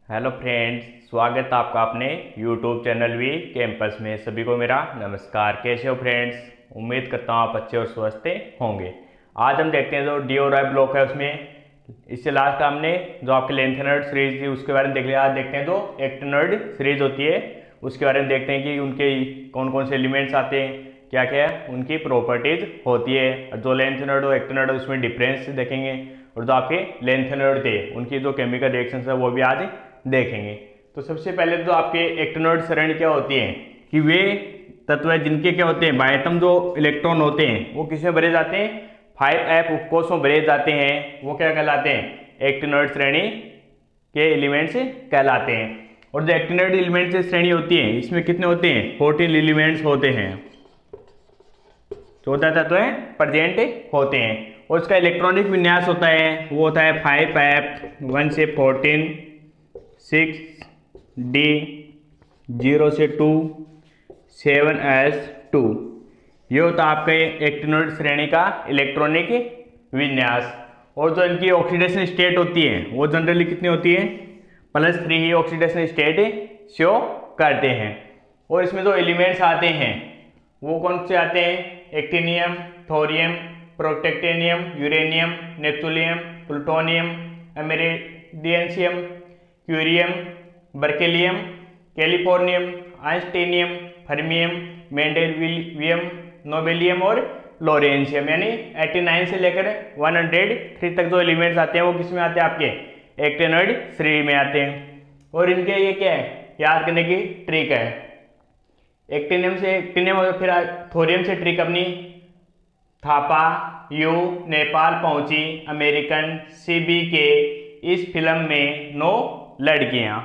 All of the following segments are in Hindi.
हेलो फ्रेंड्स, स्वागत है आपका अपने यूट्यूब चैनल वी कैंपस में। सभी को मेरा नमस्कार। कैसे हो फ्रेंड्स? उम्मीद करता हूँ आप अच्छे और स्वस्थ होंगे। आज हम देखते हैं जो डी और आई ब्लॉक है उसमें इससे लास्ट हमने जो आपकी लेंथेनॉइड सीरीज थी उसके बारे में देख लिया। आज देखते हैं जो एक्टिनॉइड सीरीज होती है उसके बारे में देखते हैं कि उनके कौन कौन से एलिमेंट्स आते हैं, क्या क्या उनकी प्रॉपर्टीज होती है। जो लेंथेनॉइड और एक्टिनॉइड उसमें डिफरेंस देखेंगे और जो आपके लेंथेनॉइड थे उनकी जो केमिकल रिएक्शंस है वो भी आज देखेंगे। तो सबसे पहले जो आपके एक्टिनॉइड श्रेणी क्या होती है कि वे तत्व है जिनके क्या होते हैं बाह्यतम जो इलेक्ट्रॉन होते हैं वो किसमें भरे जाते हैं, 5s उपकोष में भरे जाते हैं। वो क्या कहलाते हैं, एक्टिनॉइड श्रेणी के एलिमेंट्स कहलाते हैं। और जो एक्टिनॉइड एलिमेंट से श्रेणी होती है इसमें कितने होते हैं, 14 एलिमेंट्स होते हैं, 14 तत्व प्रेजेंट होते हैं। और उसका इलेक्ट्रॉनिक विन्यास होता है वो होता है 5s 1 से 14, 6d 0 से 2, 7s2। ये होता है आपके एक्टिनॉइड श्रेणी का इलेक्ट्रॉनिक विन्यास। और जो इनकी ऑक्सीडेशन स्टेट होती है वो जनरली कितनी होती है, +3 ही ऑक्सीडेशन स्टेट शो करते हैं। और इसमें जो एलिमेंट्स आते हैं वो कौन से आते हैं, actinium, thorium, protactinium, uranium, neptunium, plutonium, americium, curium, berkelium, californium, einsteinium, fermium, mendelevium, nobelium और लॉरेंशियम। यानी 89 से लेकर 103 तक जो एलिमेंट्स आते हैं वो किस में आते हैं, आपके एक्टिनॉइड श्रेणी में आते हैं। और इनके ये क्या है, याद करने की ट्रिक है। एक्टिनियम और फिर थोरियम से ट्रिक अपनी, थापा यू नेपाल पहुंची अमेरिकन सीबी के इस फिल्म में 9 लड़कियां।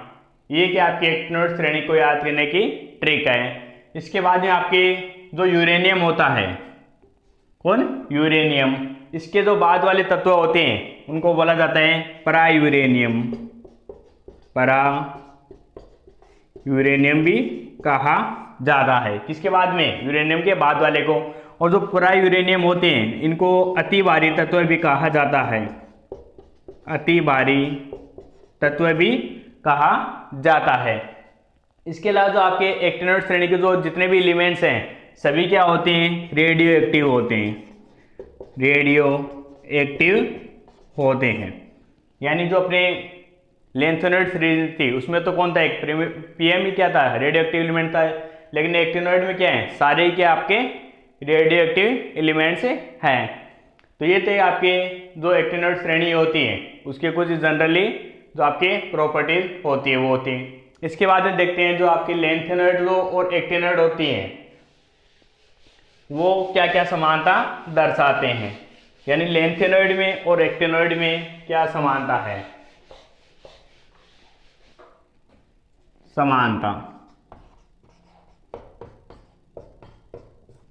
ये क्या आपके एक्टिनॉइड श्रेणी को याद करने की ट्रिक है। इसके बाद में आपके जो यूरेनियम होता है, कौन, यूरेनियम, इसके जो बाद वाले तत्व होते हैं उनको बोला जाता है परा यूरेनियम। परा यूरेनियम भी कहा जाता है किसके बाद में, यूरेनियम के बाद वाले को। और जो परा यूरेनियम होते हैं इनको अति भारी तत्व भी कहा जाता है, अति भारी तत्व भी कहा जाता है। इसके अलावा जो आपके एक्टिनॉइड श्रेणी के जो जितने भी एलिमेंट्स हैं सभी क्या होते हैं, रेडियो एक्टिव होते हैं, रेडियो एक्टिव होते हैं। यानी जो अपने लेंथेनॉइड सीरीज थी उसमें तो कौन था, एक पीएम ही क्या था, रेडियो एक्टिव एलिमेंट था। लेकिन एक्टिनॉइड में क्या है, सारे क्या आपके रेडियो एक्टिव एलिमेंट्स हैं। तो ये थे आपके जो एक्टिनॉइड श्रेणी होती है उसके कुछ जनरली जो आपके प्रॉपर्टीज होती है वो होती है। इसके बाद में देखते हैं जो आपकी लेंथेनॉइड जो और एक्टिनॉइड होती हैं वो क्या क्या समानता दर्शाते हैं। यानी लेंथेनॉइड में और एक्टिनॉइड में क्या समानता है, समानता,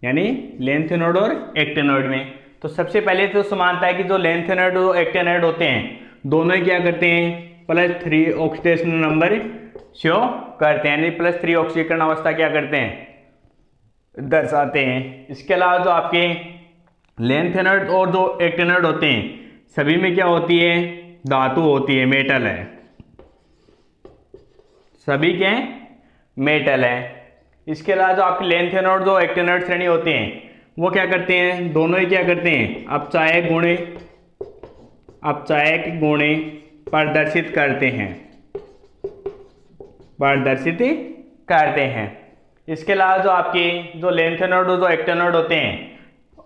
यानी लेंथेनॉइड और एक्टिनॉइड में। तो सबसे पहले तो समानता है कि जो लेंथेनॉइड और एक्टिनॉइड होते हैं दोनों ही क्या करते हैं, +3 ऑक्सीडेशन नंबर शो करते हैं, यानी +3 ऑक्सीकरण अवस्था क्या करते हैं, दर्शाते हैं। इसके अलावा जो आपके लेंथेनॉइड और जो एक्टिनॉइड होते हैं सभी में क्या होती है, धातु होती है, मेटल है, सभी के मेटल है। इसके अलावा जो आपके लेंथेनॉइड जो एक्टिनॉइड श्रेणी होते हैं वो क्या करते हैं, दोनों ही क्या करते हैं, अपचायक गुणे प्रदर्शित करते हैं, प्रदर्शित करते हैं। इसके अलावा जो आपके जो लेंथेनॉइड और जो एक्टिनॉइड होते हैं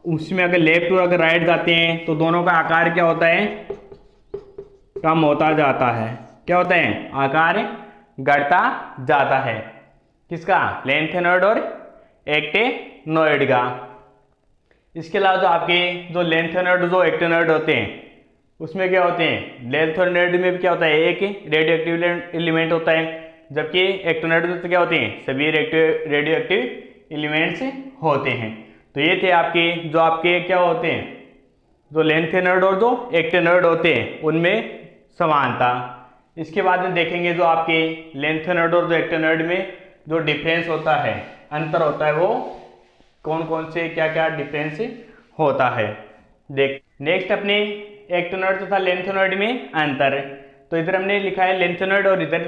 उसमें अगर लेफ्ट और अगर राइट जाते हैं तो दोनों का आकार क्या होता है, कम होता जाता है। क्या होता है, आकार घटता जाता है, किसका, लेंथेनॉइड और एक्टिनॉइड का। इसके अलावा जो आपके जो लेंथेनॉइड जो एक्टिनॉइड होते हैं उसमें क्या होते हैं, लेंथेनॉइड में भी क्या होता है, एक रेडियो एक्टिव एलिमेंट होता है, जबकि एक्टिनॉइड में तो क्या होते हैं, सभी रेडियो एक्टिव एलिमेंट्स होते हैं। तो ये थे आपके जो आपके क्या होते हैं, जो लेंथेनॉइड और जो एक्टिनॉइड होते हैं उनमें समानता। इसके बाद में देखेंगे जो आपके लेंथेनॉइड और जो एक्टिनॉइड में जो डिफरेंस होता है, अंतर होता है, वो कौन कौन से क्या क्या डिफरेंस होता है। देख नेक्स्ट अपने एक्टिनॉइड तथा लेंथेनॉइड में अंतर। तो इधर हमने लिखा है लेंथेनॉइड और इधर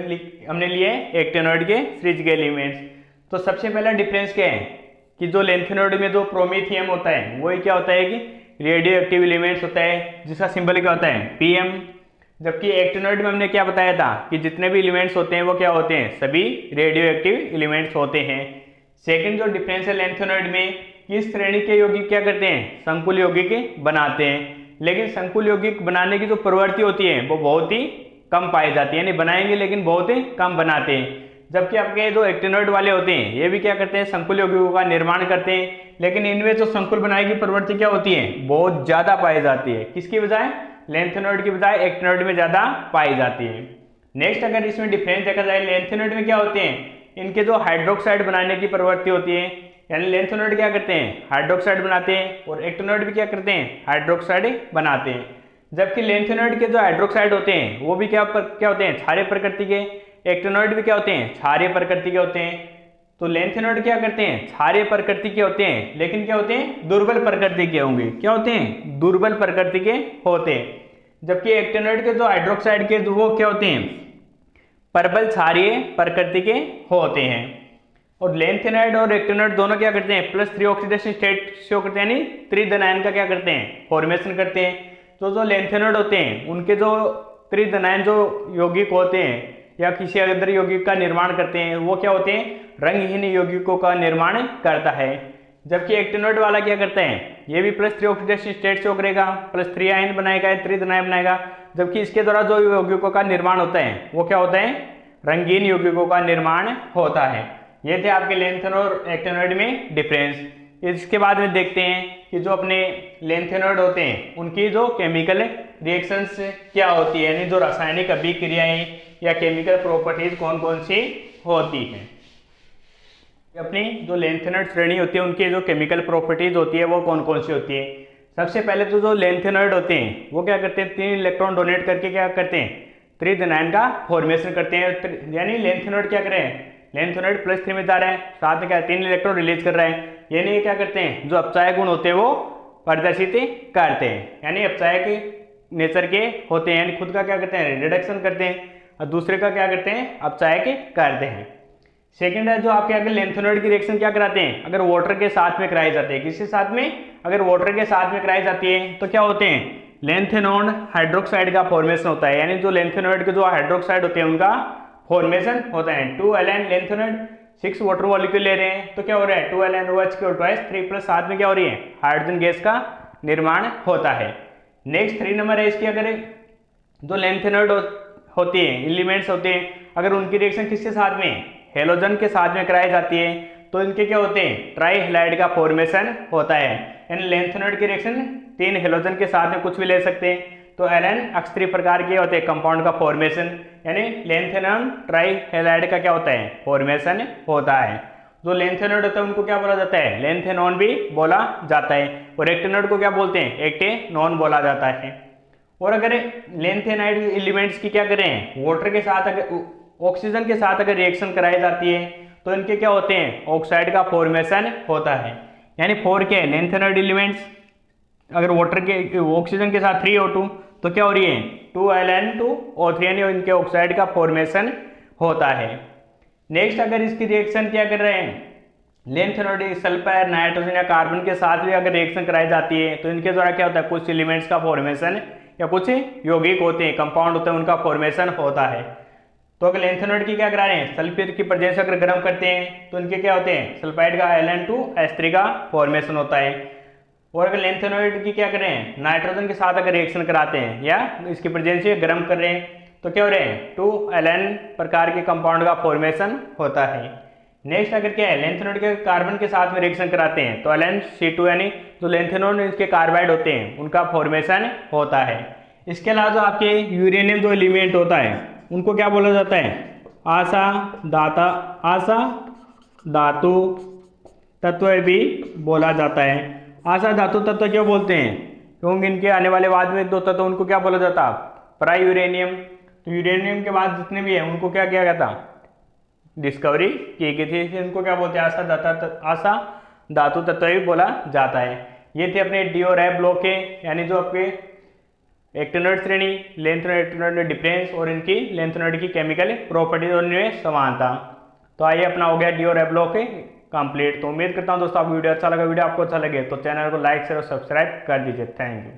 हमने लिए एक्टेनॉइड के सीरीज के एलिमेंट्स। तो सबसे पहला डिफरेंस क्या है कि जो लेंथेनॉइड में जो प्रोमेथियम होता है वही क्या होता है कि रेडियो एक्टिव एलिमेंट्स होता है, जिसका सिंबल क्या होता है Pm। जबकि एक्टेनॉइड में हमने क्या बताया था कि जितने भी एलिमेंट्स होते हैं वो क्या होते हैं, सभी रेडियो एक्टिव एलिमेंट्स होते हैं। सेकंड जो डिफरेंस है लेंथेनॉइड में कि इस श्रेणी के यौगिक क्या करते हैं, संकुल यौगिक बनाते हैं, लेकिन संकुल यौगिक बनाने की जो प्रवृत्ति होती है वो बहुत ही कम पाई जाती है, यानी बनाएंगे लेकिन बहुत ही कम बनाते हैं। जबकि आपके जो एक्टेनॉइड वाले होते हैं ये भी क्या करते हैं, संकुल यौगिकों का निर्माण करते हैं, लेकिन इनमें जो संकुल बनाने की प्रवृत्ति क्या होती है, बहुत ज्यादा पाई जाती है। किसकी बजाय, लेंथेनॉइड की बजाय एक्टेनॉइड में ज्यादा पाई जाती है। नेक्स्ट अगर इसमें डिफरेंस देखा जाए, लेंथेनॉइड में क्या होते हैं, इनके जो हाइड्रोक्साइड बनाने की प्रवृत्ति होती है, यानी लेंथेनॉइड क्या करते हैं, हाइड्रोक्साइड बनाते हैं, और एक्टेनॉइड भी क्या करते हैं, हाइड्रोक्साइड बनाते हैं। जबकि लेंथेनॉइड के जो हाइड्रोक्साइड होते हैं वो भी क्या होते हैं, क्षारीय प्रकृति के, एक्टेनॉइड भी क्या होते हैं, क्षारीय प्रकृति के होते हैं। तो लेंथेनॉइड क्या करते हैं, क्षारीय प्रकृति के होते हैं, लेकिन क्या होते हैं, दुर्बल प्रकृति के होंगे। क्या होते हैं, दुर्बल प्रकृति के होते हैं। जबकि एक्टेनॉइड के जो हाइड्रोक्साइड के वो क्या होते हैं, प्रबल क्षारीय प्रकृति के होते हैं। और लेंथेनॉइड और एक्टेनॉइड दोनों क्या करते हैं, +3 ऑक्सीडेशन स्टेट शो करते हैं, यानी त्रिधन आयन का क्या करते हैं, फॉर्मेशन करते हैं। तो जो लेंथेनॉइड होते हैं उनके जो त्रिधन आयन जो यौगिक होते हैं या किसी अदर यौगिक का निर्माण करते हैं वो क्या होते हैं, रंगहीन यौगिकों का निर्माण करता है। जबकि एक्टेनॉइड वाला क्या करता है, ये भी +3 ऑक्सीडेशन स्टेट शो करेगा, +3 आयन बनाएगा, त्रिधन आयन बनाएगा। जबकि इसके द्वारा जो यौगिकों का निर्माण होता है वो क्या होता है, रंगीन यौगिकों का निर्माण होता है। ये थे आपके लेंथेनॉइड और एक्टेनॉइड में डिफरेंस। इसके बाद में देखते हैं कि जो अपने लेंथेनॉइड होते हैं उनकी जो केमिकल रिएक्शंस क्या होती है, यानी जो रासायनिक अभिक्रियाएं या केमिकल प्रॉपर्टीज कौन कौन सी होती हैं। अपनी जो लेंथेनॉइड श्रेणी होती है उनकी जो केमिकल प्रॉपर्टीज होती है वो कौन कौन सी होती है। सबसे पहले तो जो लेंथेनॉइड होते हैं वो क्या करते हैं, 3 इलेक्ट्रॉन डोनेट करके क्या करते हैं, त्रिधन आयन का फॉर्मेशन करते हैं। यानी लेंथेनॉइड क्या करें, लेंथेनॉइड +3 में जा रहा है, साथ में क्या 3 इलेक्ट्रॉन रिलीज कर रहा है, यानी क्या करते हैं, जो अपचाय गुण होते हैं वो प्रदर्शित करते हैं, यानी अपचाय के नेचर के होते हैं, यानी खुद का क्या करते हैं, रिडक्शन करते हैं, और दूसरे का क्या करते हैं, अपचाय के करते हैं। सेकंड है जो आपके अगर लेंथेनॉइड की रिएक्शन क्या कराते हैं, अगर वाटर के साथ में कराई जाती है, किसके साथ में, अगर वाटर के साथ में कराई जाती है तो क्या होते हैं, लेंथेनॉन हाइड्रोक्साइड का फॉर्मेशन होता है, यानी जो लेंथेनॉइड के जो हाइड्रोक्साइड होते हैं उनका फॉर्मेशन होता है। 2 एलन लेंथेनॉइड 6 वाटर मॉलिक्यूल ले रहे हैं तो क्या हो रहा है, 2 LnOH के 3 + साथ में क्या हो रही है, हाइड्रोजन गैस का निर्माण होता है। नेक्स्ट 3 नंबर है इसकी, अगर जो लेंथेनॉइड होती है एलिमेंट्स होते हैं, अगर उनकी रिएक्शन किसके साथ में, हेलोजन के साथ में कराई जाती है तो इनके क्या होते हैं, ट्राई हैलाइड का फॉर्मेशन होता है। यानी लेंथेनॉइड की रिएक्शन 3 हेलोजन के साथ में कुछ भी ले सकते हैं, तो एलन अक्सरी प्रकार के होते हैं कंपाउंड का फॉर्मेशन, यानी लेंथेनॉन ट्राई हैलाइड का क्या होता है, फॉर्मेशन होता है। जो लेंथेनॉइड होता है उनको क्या बोला जाता है, लेंथेनॉन भी बोला जाता है, और एक्टेनॉइड को क्या बोलते हैं, एक्टेनॉन बोला जाता है। और अगर लेंथेनाइड एलिमेंट्स की क्या करें, वाटर के साथ अगर ऑक्सीजन के साथ अगर रिएक्शन कराई जाती है तो इनके क्या होते हैं, ऑक्साइड का फॉर्मेशन होता है। यानी 4 के लेंथेनाइड एलिमेंट्स अगर वाटर के ऑक्सीजन के साथ 3O2 तो क्या हो रही है, 2Ln2O3, यानी इनके ऑक्साइड का फॉर्मेशन होता है। नेक्स्ट अगर इसकी रिएक्शन क्या कर रहे हैं, लेंथेनॉइड सल्फर नाइट्रोजन या कार्बन के साथ भी अगर रिएक्शन कराई जाती है तो इनके द्वारा क्या होता है, कुछ एलिमेंट्स का फॉर्मेशन या कुछ यौगिक होते हैं, कंपाउंड होते हैं, उनका फॉर्मेशन होता है। तो अगर लेंथेनॉइड की क्या करा रहे हैं, सल्फर की प्रेजेंस अगर गर्म करते हैं तो इनके क्या होते हैं, सल्फाइड का Ln2S3 का फॉर्मेशन होता है। और अगर लेंथेनॉइड की क्या करें, नाइट्रोजन के साथ अगर रिएक्शन कराते हैं या इसकी प्रेजेंस से गर्म कर रहे हैं तो क्या हो रहे हैं, 2Ln प्रकार के कंपाउंड का फॉर्मेशन होता है। नेक्स्ट अगर क्या है, लेंथेनॉइड के कार्बन के साथ में रिएक्शन कराते हैं तो Ln(C2) यानी जो लेंथेनॉन इसके कार्बाइड होते हैं उनका फॉर्मेशन होता है। इसके अलावा जो आपके यूरेनियम जो एलिमेंट होता है उनको क्या बोला जाता है, आशा धातु तत्व भी बोला जाता है। आशा धातु तत्व क्यों बोलते हैं, क्योंकि इनके आने वाले बाद में 2 तत्व उनको क्या बोला जाता, प्राय यूरेनियम। तो यूरेनियम के बाद जितने भी है उनको क्या किया गया था, डिस्कवरी की गई थी, इनको क्या बोलते हैं, आशा धातु तत्व भी बोला जाता है। ये थे अपने डी और एफ ब्लॉक के, यानी जो आपके एक्टिनोइड श्रेणी, लेंथेनॉइड एक्टिनोइड में डिफरेंस और इनकी लेंथेनॉइड की केमिकल प्रॉपर्टीज और इनमें समानता। तो आइए अपना हो गया डी और एफ ब्लॉक कंप्लीट। तो उम्मीद करता हूँ दोस्तों आपको वीडियो अच्छा लगा। वीडियो आपको अच्छा लगे तो चैनल को लाइक शेयर और सब्सक्राइब कर दीजिए। Thank you.